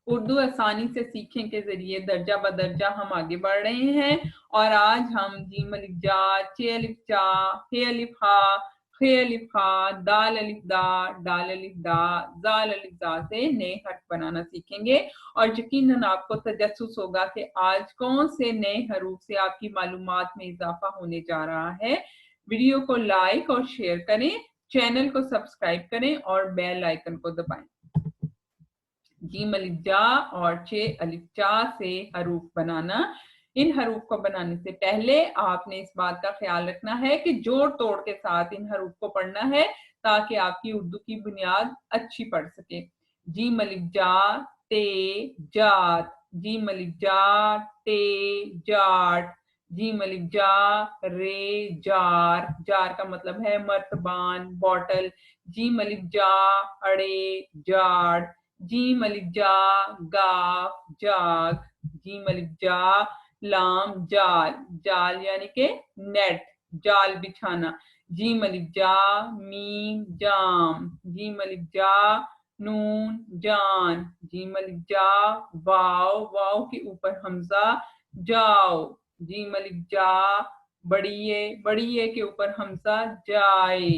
اردو آسانی سے سیکھیں کے ذریعے درجہ بدرجہ ہم آگے بڑھ رہے ہیں، اور آج ہم جیم الف جا، چ الف چا، ح الف ہا، خ الف خا، دال الف دا، ڈال الف دا، زال الف زا سے نئے حرف بنانا سیکھیں گے، اور یقیناً آپ کو تجسس ہوگا کہ آج کون سے نئے حروف سے آپ کی معلومات میں اضافہ ہونے جا رہا ہے۔ ویڈیو کو لائک اور شیئر کریں، چینل کو سبسکرائب کریں اور بیل آئیکن کو دبائیں۔ جیم الف جا اور چ الف چا سے حروف بنانا۔ ان حروف کو بنانے سے پہلے آپ نے اس بات کا خیال رکھنا ہے کہ جوڑ توڑ کے ساتھ ان حروف کو پڑھنا ہے تاکہ آپ کی اردو کی بنیاد اچھی پڑ سکے۔ جیم الف جا تے جات، جیم الف جا تے جاٹ، جیم الف جا رے جار، جار کا مطلب ہے مرتبان، بوٹل، جیم الف جا اڑے جاڑ، جیم الف جا گاف جاگ، جیم الف جا لام جال، جال یعنی کہ نیٹ، جال بچھانا، جیم الف جا میم جام، جیم الف جا نون جان، جیم الف جا واو، واو کے اوپر حمزہ جاؤ، جیم الف جا بڑیے، بڑیے کے اوپر حمزہ جائے۔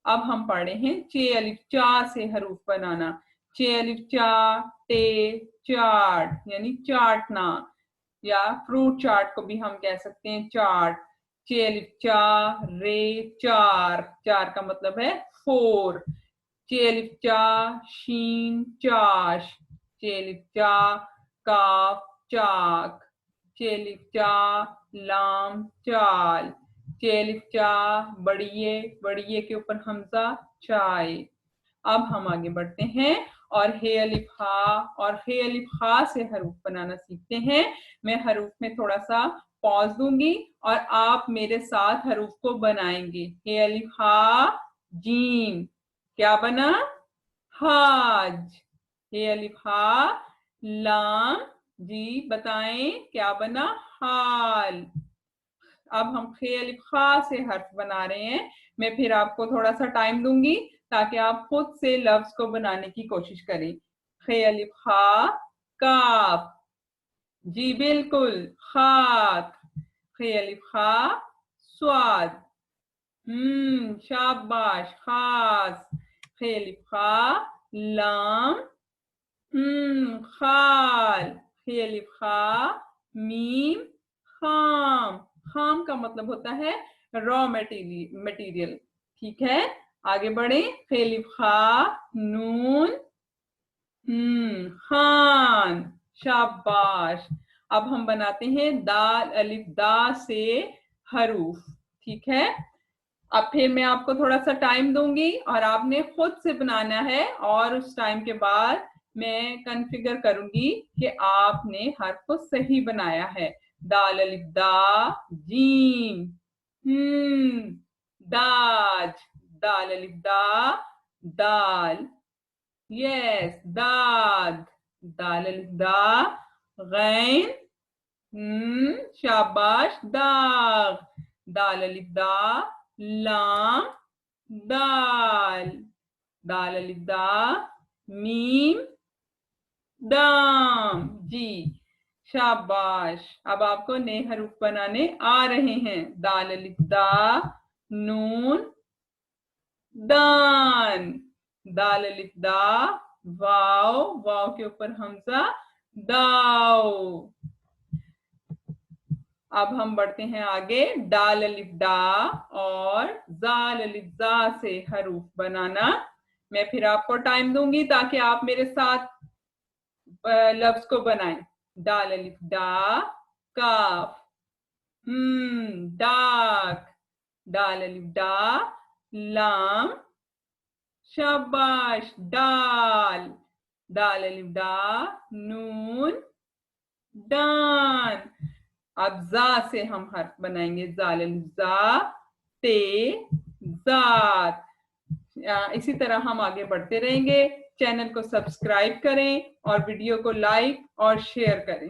اب ہم پڑھ رہے ہیں چ الف چا سے حروف بنانا۔ چ الف چا ٹے چاٹ یعنی چاٹنا، یا فروٹ چاٹ کو بھی ہم کہہ سکتے ہیں چاٹ۔ چ الف چا رے چار، چار کا مطلب ہے فور۔ چ الف چا شین چاش، چ الف چا کاف چاک، چ الف چا لام چال، چ الف چا بڑیے، بڑیے کے اوپر حمزہ چائے۔ اب ہم آگے بڑھتے ہیں اور ح الف ہا اور خ الف خا سے حروف بنانا سیکھتے ہیں۔ میں حروف میں تھوڑا سا پاز دوں گی اور آپ میرے ساتھ حروف کو بنائیں گے۔ ح الف ہا جیم، کیا بنا؟ حاج۔ ح الف ہا لام، جی بتائیں کیا بنا؟ حال۔ اب ہم خ الف خا سے حرف بنا رہے ہیں، میں پھر آپ کو تھوڑا سا ٹائم دوں گی تاکہ آپ خود سے لفظ کو بنانے کی کوشش کریں۔ خ الف خا کاف، جی بالکل خاک۔ خ الف خا سواد، شاباش خاص۔ خ الف خا لام، خال۔ خ الف خا میم خام، خام کا مطلب ہوتا ہے را مٹیریل، ٹھیک ہے؟ آگے بڑھیں۔ خ الف خا نون، خان، شاباش۔ اب ہم بناتے ہیں دال الف دا سے حروف، ٹھیک ہے؟ اب پھر میں آپ کو تھوڑا سا ٹائم دوں گی اور آپ نے خود سے بنانا ہے، اور اس ٹائم کے بعد میں کنفیگر کروں گی کہ آپ نے حرف کو صحیح بنایا ہے۔ دال الف دا جیم، داج، دال الف دا دال، یس داد، دال الف دا غین، شاباش داغ، دال الف دا لام دال، دال الف دا میم دام، جی شاباش۔ اب آپ کو نئے حروف بنانے آ رہے ہیں۔ دال الف دا نون دان، دال الف دا واو، واو کے اوپر حمزہ داؤ۔ اب ہم بڑھتے ہیں آگے، ڈال الف ڈا اور زال الف زا سے حروف بنانا۔ میں پھر آپ کو ٹائم دوں گی تاکہ آپ میرے ساتھ لفظ کو بنائیں۔ ڈال الف ڈا کاف، ڈاک، ڈال الف ڈا لام، شاباش ڈال، دال الف ڈا نون ڈان۔ اب زا سے ہم حرف بنائیں گے، زال الف زا تے ذات۔ اسی طرح ہم آگے بڑھتے رہیں گے۔ چینل کو سبسکرائب کریں اور ویڈیو کو لائک اور شیئر کریں۔